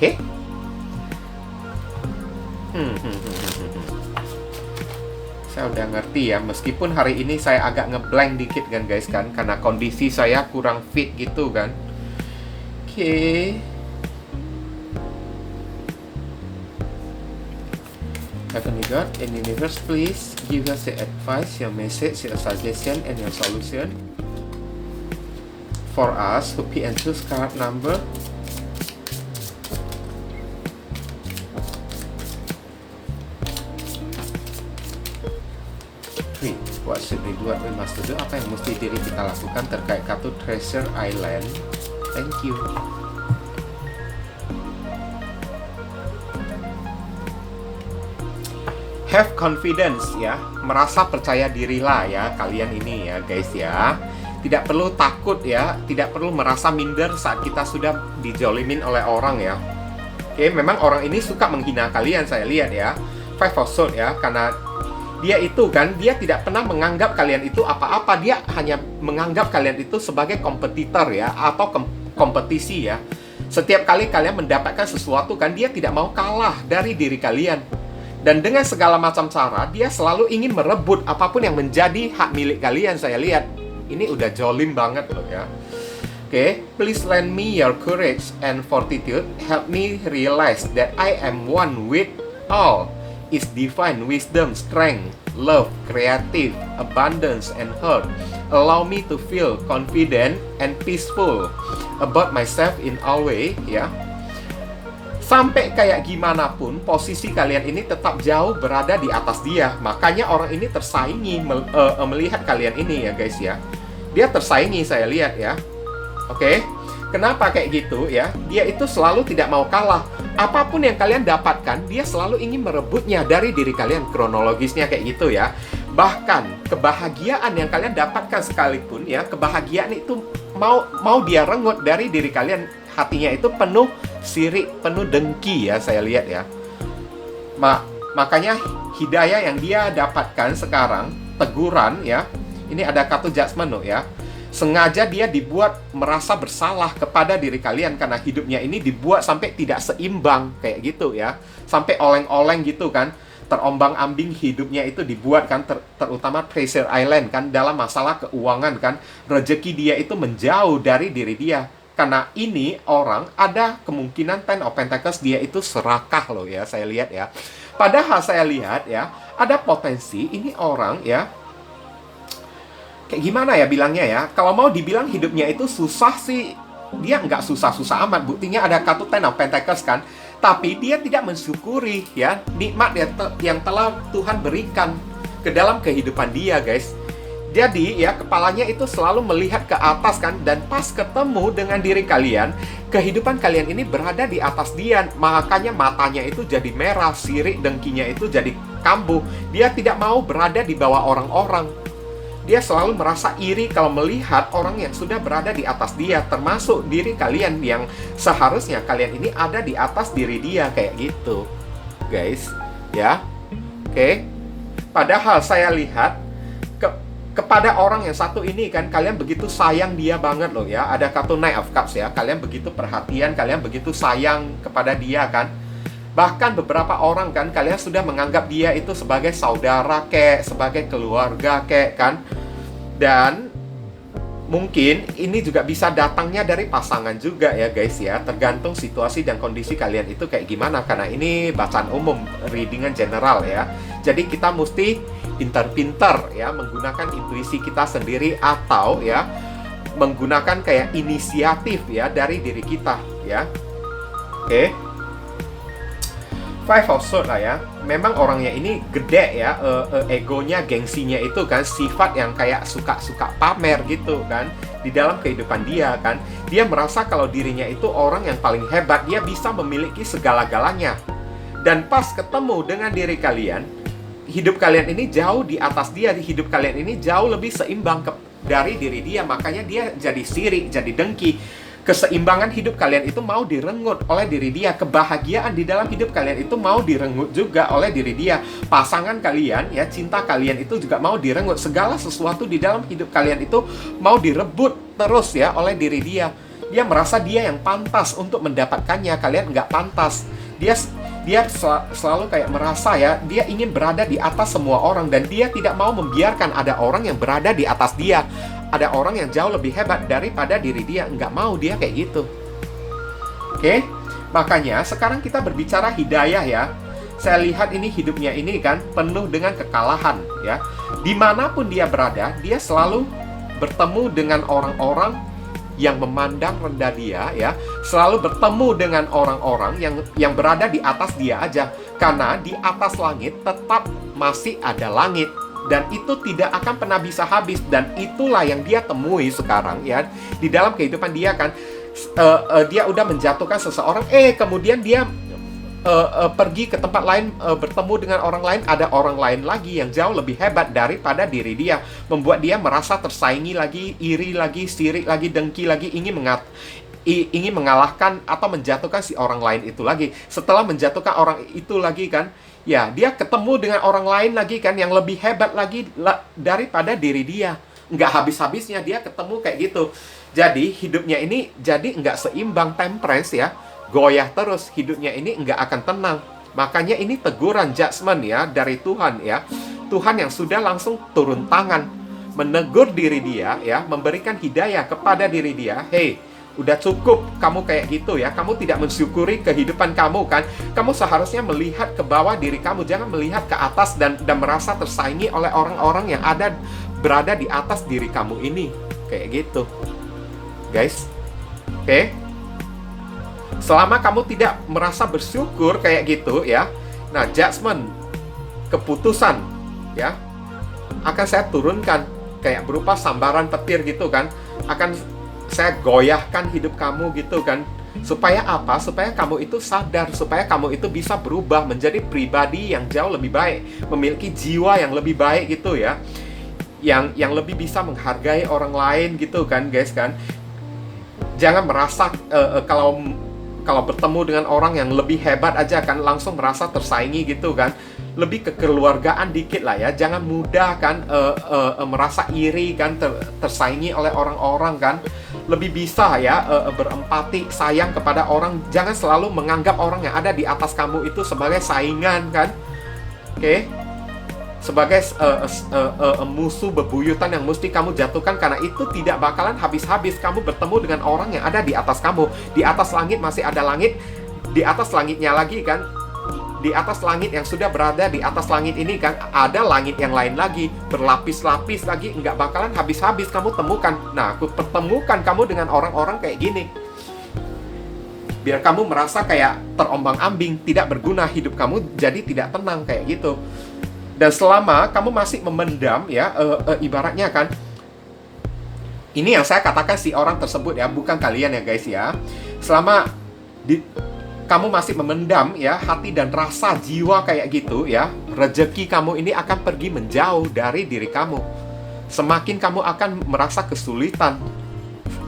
Oke? Saya udah ngerti ya, meskipun hari ini saya agak ngeblank dikit kan guys kan, karena kondisi saya kurang fit gitu kan. Oke. Heavenly God and universe, please give us your advice, your message, your suggestion, and your solution for us who pick and choose card number 3. What should we do? What we must do? Apa yang mesti diri kita lakukan terkait kartu Treasure Island? Thank you. Have confidence ya, merasa percaya dirilah ya kalian ini ya guys ya. Tidak perlu takut ya, tidak perlu merasa minder saat kita sudah dijolimin oleh orang ya. Oke, memang orang ini suka menghina kalian, saya lihat ya. Five of Swords ya, karena dia itu kan, dia tidak pernah menganggap kalian itu apa-apa. Dia hanya menganggap kalian itu sebagai kompetitor ya, atau kompetisi ya. Setiap kali kalian mendapatkan sesuatu kan, dia tidak mau kalah dari diri kalian. Dan dengan segala macam cara, dia selalu ingin merebut apapun yang menjadi hak milik kalian, saya lihat. Ini udah jolim banget loh ya. Oke, please lend me your courage and fortitude. Help me realize that I am one with all. Is divine wisdom, strength, love, creative, abundance, and health. Allow me to feel confident and peaceful about myself in all way, ya. Sampai kayak gimana pun, posisi kalian ini tetap jauh berada di atas dia. Makanya orang ini tersaingi melihat kalian ini ya guys ya. Dia tersaingi, saya lihat ya. Oke, kenapa kayak gitu ya? Dia itu selalu tidak mau kalah. Apapun yang kalian dapatkan, dia selalu ingin merebutnya dari diri kalian. Kronologisnya kayak gitu ya. Bahkan kebahagiaan yang kalian dapatkan sekalipun ya, kebahagiaan itu mau dia renggut dari diri kalian. Hatinya itu penuh sirik, penuh dengki ya, saya lihat ya. Makanya hidayah yang dia dapatkan sekarang, teguran ya. Ini ada kartu judgment loh ya. Sengaja dia dibuat merasa bersalah kepada diri kalian karena hidupnya ini dibuat sampai tidak seimbang kayak gitu ya. Sampai oleng-oleng gitu kan. Terombang-ambing hidupnya itu dibuat kan, terutama Treasure Island kan, dalam masalah keuangan kan. Rezeki dia itu menjauh dari diri dia. Karena ini orang ada kemungkinan Ten of Pentacles dia itu serakah loh ya, saya lihat ya. Padahal saya lihat ya, ada potensi ini orang ya, kayak gimana ya bilangnya ya, kalau mau dibilang hidupnya itu susah sih, dia nggak susah-susah amat. Buktinya ada kartu Ten of Pentacles kan, tapi dia tidak mensyukuri ya nikmat yang telah Tuhan berikan ke dalam kehidupan dia guys. Jadi ya kepalanya itu selalu melihat ke atas kan, dan pas ketemu dengan diri kalian, kehidupan kalian ini berada di atas dia. Makanya matanya itu jadi merah, sirik dengkinya itu jadi kambuh. Dia tidak mau berada di bawah orang-orang. Dia selalu merasa iri kalau melihat orang yang sudah berada di atas dia, termasuk diri kalian yang seharusnya kalian ini ada di atas diri dia kayak gitu. Guys, ya. Oke. Padahal saya lihat kepada orang yang satu ini kan, kalian begitu sayang dia banget loh ya. Ada kartu Knight of Cups ya. Kalian begitu perhatian, kalian begitu sayang kepada dia kan. Bahkan beberapa orang kan, kalian sudah menganggap dia itu sebagai saudara kek, sebagai keluarga kek kan. Dan mungkin ini juga bisa datangnya dari pasangan juga ya guys ya. Tergantung situasi dan kondisi kalian itu kayak gimana. Karena ini bacaan umum, readingan general ya. Jadi kita mesti pintar-pintar ya, menggunakan intuisi kita sendiri atau ya menggunakan kayak inisiatif ya dari diri kita ya. Oke. Five of Swords lah ya. Memang orangnya ini gede ya, egonya, gengsinya itu kan, sifat yang kayak suka-suka pamer gitu kan di dalam kehidupan dia kan. Dia merasa kalau dirinya itu orang yang paling hebat, dia bisa memiliki segala-galanya. Dan pas ketemu dengan diri kalian, hidup kalian ini jauh di atas dia, hidup kalian ini jauh lebih seimbang dari diri dia. Makanya dia jadi sirik, jadi dengki. Keseimbangan hidup kalian itu mau direnggut oleh diri dia. Kebahagiaan di dalam hidup kalian itu mau direnggut juga oleh diri dia. Pasangan kalian ya, cinta kalian itu juga mau direnggut. Segala sesuatu di dalam hidup kalian itu mau direbut terus ya oleh diri dia. Dia merasa dia yang pantas untuk mendapatkannya, kalian nggak pantas. Dia selalu kayak merasa ya, dia ingin berada di atas semua orang, dan dia tidak mau membiarkan ada orang yang berada di atas dia. Ada orang yang jauh lebih hebat daripada diri dia, nggak mau dia kayak gitu. Oke? Makanya sekarang kita berbicara hidayah ya. Saya lihat ini hidupnya ini kan penuh dengan kekalahan ya. Dimanapun dia berada, dia selalu bertemu dengan orang-orang yang memandang rendah dia ya. Selalu bertemu dengan orang-orang yang berada di atas dia aja. Karena di atas langit tetap masih ada langit. Dan itu tidak akan pernah bisa habis. Dan itulah yang dia temui sekarang ya. Di dalam kehidupan dia kan, dia udah menjatuhkan seseorang, kemudian dia pergi ke tempat lain, bertemu dengan orang lain, ada orang lain lagi yang jauh lebih hebat daripada diri dia, membuat dia merasa tersaingi lagi, iri lagi, sirik lagi, dengki lagi, ingin mengalahkan atau menjatuhkan si orang lain itu lagi. Setelah menjatuhkan orang itu lagi kan, ya dia ketemu dengan orang lain lagi kan yang lebih hebat lagi daripada diri dia. Nggak habis-habisnya dia ketemu kayak gitu. Jadi hidupnya ini jadi nggak seimbang, temperance ya, goyah terus, hidupnya ini nggak akan tenang. Makanya ini teguran, judgment ya dari Tuhan ya. Tuhan yang sudah langsung turun tangan menegur diri dia ya, memberikan hidayah kepada diri dia. Hey, udah cukup kamu kayak gitu ya. Kamu tidak mensyukuri kehidupan kamu kan. Kamu seharusnya melihat ke bawah diri kamu, jangan melihat ke atas dan merasa tersaingi oleh orang-orang yang berada di atas diri kamu ini. Kayak gitu, guys. Oke? Selama kamu tidak merasa bersyukur kayak gitu ya, nah judgment, keputusan ya, akan saya turunkan kayak berupa sambaran petir gitu kan. Akan saya goyahkan hidup kamu gitu kan. Supaya apa? Supaya kamu itu sadar, supaya kamu itu bisa berubah menjadi pribadi yang jauh lebih baik, memiliki jiwa yang lebih baik gitu ya, yang lebih bisa menghargai orang lain gitu kan, guys kan. Jangan merasa kalau bertemu dengan orang yang lebih hebat aja kan langsung merasa tersaingi gitu kan. Lebih kekeluargaan dikit lah ya. Jangan mudah kan merasa iri kan, tersaingi oleh orang-orang kan. Lebih bisa ya berempati, sayang kepada orang. Jangan selalu menganggap orang yang ada di atas kamu itu sebagai saingan kan. Oke? Sebagai musuh bebuyutan yang mesti kamu jatuhkan, karena itu tidak bakalan habis-habis. Kamu bertemu dengan orang yang ada di atas kamu. Di atas langit masih ada langit, di atas langitnya lagi kan, di atas langit yang sudah berada di atas langit ini kan, ada langit yang lain lagi, berlapis-lapis lagi, nggak bakalan habis-habis kamu temukan. Nah, aku pertemukan kamu dengan orang-orang kayak gini, biar kamu merasa kayak terombang-ambing, tidak berguna hidup kamu, jadi tidak tenang kayak gitu. Dan selama kamu masih memendam ya, ibaratnya kan, ini yang saya katakan si orang tersebut ya, bukan kalian ya guys ya. Selama kamu masih memendam ya hati dan rasa jiwa kayak gitu ya, rezeki kamu ini akan pergi menjauh dari diri kamu. Semakin kamu akan merasa kesulitan,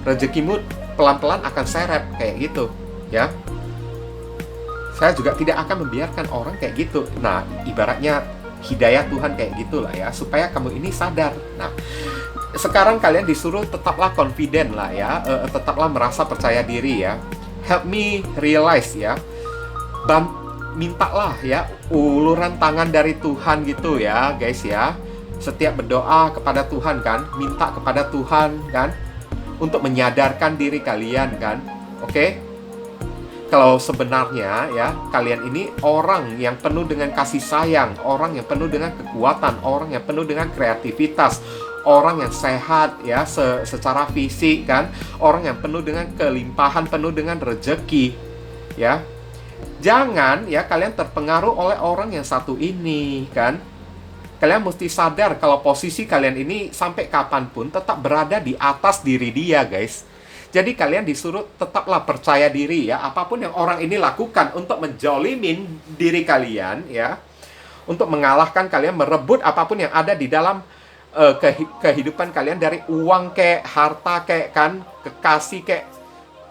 rezekimu pelan-pelan akan seret kayak gitu ya. Saya juga tidak akan membiarkan orang kayak gitu. Nah, ibaratnya hidayah Tuhan kayak gitulah ya, supaya kamu ini sadar. Nah, sekarang kalian disuruh tetaplah confident lah ya, tetaplah merasa percaya diri ya. Help me realize ya, mintalah ya uluran tangan dari Tuhan gitu ya guys ya. Setiap berdoa kepada Tuhan kan, minta kepada Tuhan kan, untuk menyadarkan diri kalian kan. Oke? Kalau sebenarnya ya, kalian ini orang yang penuh dengan kasih sayang, orang yang penuh dengan kekuatan, orang yang penuh dengan kreativitas, orang yang sehat ya secara fisik kan, orang yang penuh dengan kelimpahan, penuh dengan rezeki ya. Jangan ya kalian terpengaruh oleh orang yang satu ini kan. Kalian mesti sadar kalau posisi kalian ini sampai kapanpun tetap berada di atas diri dia guys. Jadi kalian disuruh tetaplah percaya diri ya, apapun yang orang ini lakukan untuk menjolimin diri kalian ya, untuk mengalahkan kalian, merebut apapun yang ada di dalam kehidupan kalian, dari uang kek, harta kek kan, kekasih kek.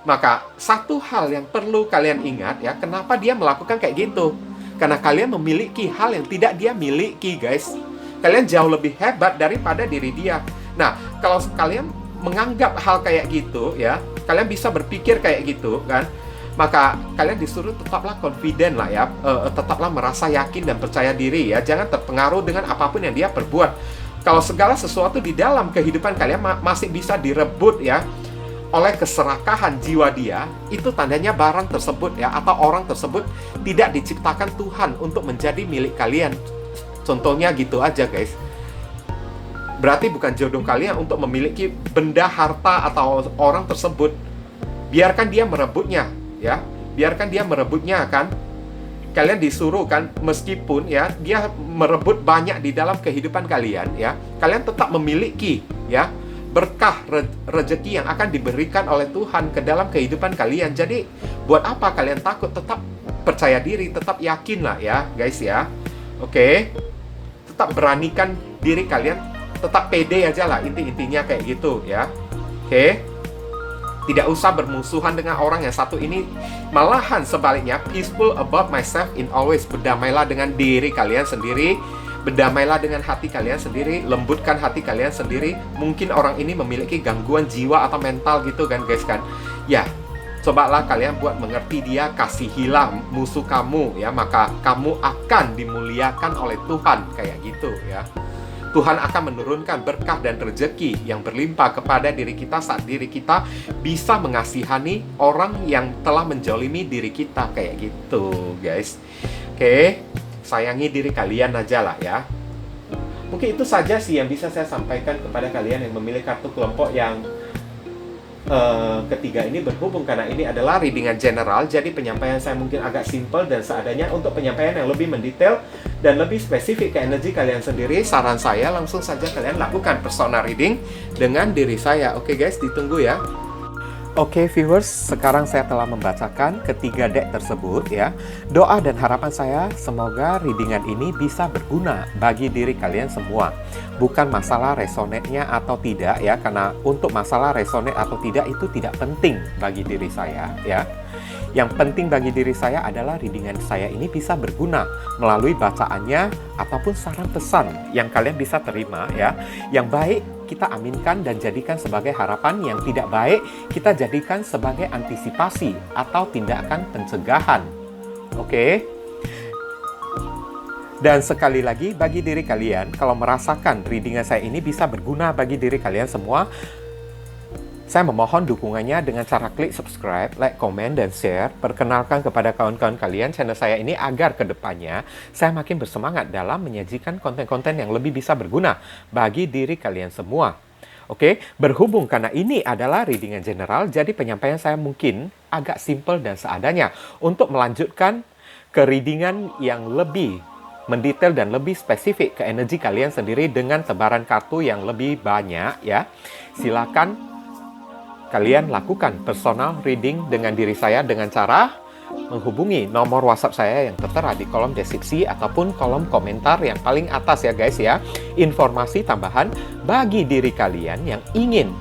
Maka satu hal yang perlu kalian ingat ya, kenapa dia melakukan kayak gitu? Karena kalian memiliki hal yang tidak dia miliki guys. Kalian jauh lebih hebat daripada diri dia. Nah, kalau kalian menganggap hal kayak gitu ya, Kalian bisa berpikir kayak gitu kan? Maka kalian disuruh tetaplah confident lah ya, tetaplah merasa yakin dan percaya diri ya. Jangan terpengaruh dengan apapun yang dia perbuat. Kalau segala sesuatu di dalam kehidupan kalian masih bisa direbut ya oleh keserakahan jiwa dia, itu tandanya barang tersebut ya, atau orang tersebut tidak diciptakan Tuhan untuk menjadi milik kalian. Contohnya gitu aja guys. Berarti bukan jodoh kalian untuk memiliki benda, harta, atau orang tersebut. Biarkan dia merebutnya ya, biarkan dia merebutnya kan. Kalian disuruh kan, meskipun ya dia merebut banyak di dalam kehidupan kalian ya, kalian tetap memiliki ya berkah rezeki yang akan diberikan oleh Tuhan ke dalam kehidupan kalian. Jadi buat apa kalian takut? Tetap percaya diri, tetap yakin lah ya guys ya. Oke, tetap beranikan diri kalian, tetap pede aja lah, intinya kayak gitu ya. Oke. Tidak usah bermusuhan dengan orang yang satu ini. Malahan sebaliknya, peaceful about myself in always. Berdamailah dengan diri kalian sendiri. Berdamailah dengan hati kalian sendiri. Lembutkan hati kalian sendiri. Mungkin orang ini memiliki gangguan jiwa atau mental gitu kan guys kan. Ya, cobalah kalian buat mengerti dia. Kasihilah musuh kamu ya. Maka kamu akan dimuliakan oleh Tuhan. Kayak gitu ya. Tuhan akan menurunkan berkah dan rezeki yang berlimpah kepada diri kita saat diri kita bisa mengasihani orang yang telah menjolimi diri kita. Kayak gitu guys. Oke, sayangi diri kalian aja lah ya. Mungkin itu saja sih yang bisa saya sampaikan kepada kalian yang memilih kartu kelompok yang ketiga ini, berhubung karena ini adalah readingan general, jadi penyampaian saya mungkin agak simple dan seadanya. Untuk penyampaian yang lebih mendetail dan lebih spesifik ke energi kalian sendiri, saran saya langsung saja kalian lakukan personal reading dengan diri saya. Oke guys, ditunggu ya. Oke viewers, sekarang saya telah membacakan ketiga deck tersebut ya. Doa dan harapan saya semoga readingan ini bisa berguna bagi diri kalian semua. Bukan masalah resonate-nya atau tidak ya, karena untuk masalah resonate atau tidak itu tidak penting bagi diri saya ya. Yang penting bagi diri saya adalah readingan saya ini bisa berguna melalui bacaannya ataupun saran pesan yang kalian bisa terima ya. Yang baik kita aminkan dan jadikan sebagai harapan, yang tidak baik kita jadikan sebagai antisipasi atau tindakan pencegahan. Oke? Dan sekali lagi bagi diri kalian, kalau merasakan readingan saya ini bisa berguna bagi diri kalian semua, saya memohon dukungannya dengan cara klik subscribe, like, komen, dan share. Perkenalkan kepada kawan-kawan kalian channel saya ini agar kedepannya saya makin bersemangat dalam menyajikan konten-konten yang lebih bisa berguna bagi diri kalian semua. Oke, berhubung karena ini adalah readingan general, jadi penyampaian saya mungkin agak simple dan seadanya. Untuk melanjutkan ke readingan yang lebih mendetail dan lebih spesifik ke energi kalian sendiri dengan tebaran kartu yang lebih banyak ya, silakan kalian lakukan personal reading dengan diri saya dengan cara menghubungi nomor WhatsApp saya yang tertera di kolom deskripsi ataupun kolom komentar yang paling atas ya guys ya. Informasi tambahan bagi diri kalian yang ingin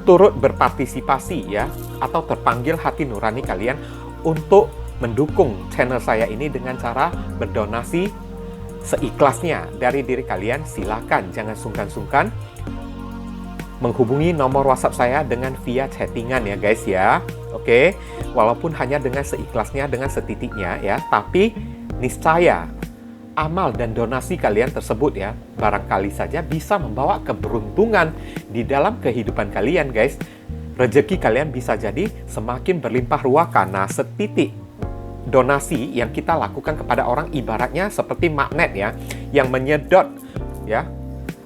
turut berpartisipasi ya, atau terpanggil hati nurani kalian untuk mendukung channel saya ini dengan cara berdonasi seikhlasnya dari diri kalian, silakan jangan sungkan-sungkan menghubungi nomor WhatsApp saya dengan via chattingan ya guys ya. Oke, walaupun hanya dengan seikhlasnya, dengan setitiknya ya, tapi niscaya amal dan donasi kalian tersebut ya, barangkali saja bisa membawa keberuntungan di dalam kehidupan kalian guys. Rezeki kalian bisa jadi semakin berlimpah ruah karena setitik donasi yang kita lakukan kepada orang ibaratnya seperti magnet ya, yang menyedot ya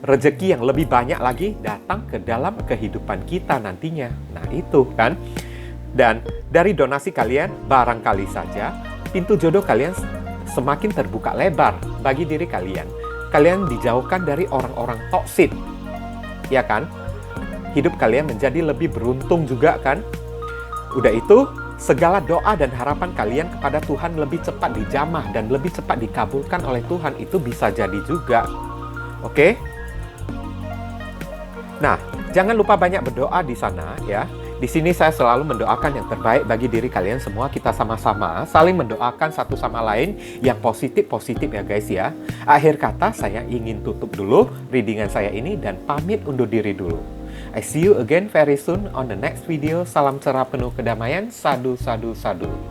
rezeki yang lebih banyak lagi datang ke dalam kehidupan kita nantinya. Nah itu kan. Dan dari donasi kalian, barangkali saja pintu jodoh kalian semakin terbuka lebar bagi diri kalian. Kalian dijauhkan dari orang-orang toksik, ya kan? Hidup kalian menjadi lebih beruntung juga kan? Udah itu, segala doa dan harapan kalian kepada Tuhan lebih cepat dijamah dan lebih cepat dikabulkan oleh Tuhan. Itu bisa jadi juga. Oke? Nah, jangan lupa banyak berdoa di sana ya. Di sini saya selalu mendoakan yang terbaik bagi diri kalian semua. Kita sama-sama saling mendoakan satu sama lain yang positif-positif ya guys ya. Akhir kata saya ingin tutup dulu readingan saya ini dan pamit undur diri dulu. I see you again very soon on the next video. Salam cerah penuh kedamaian. Sadu, sadu, sadu.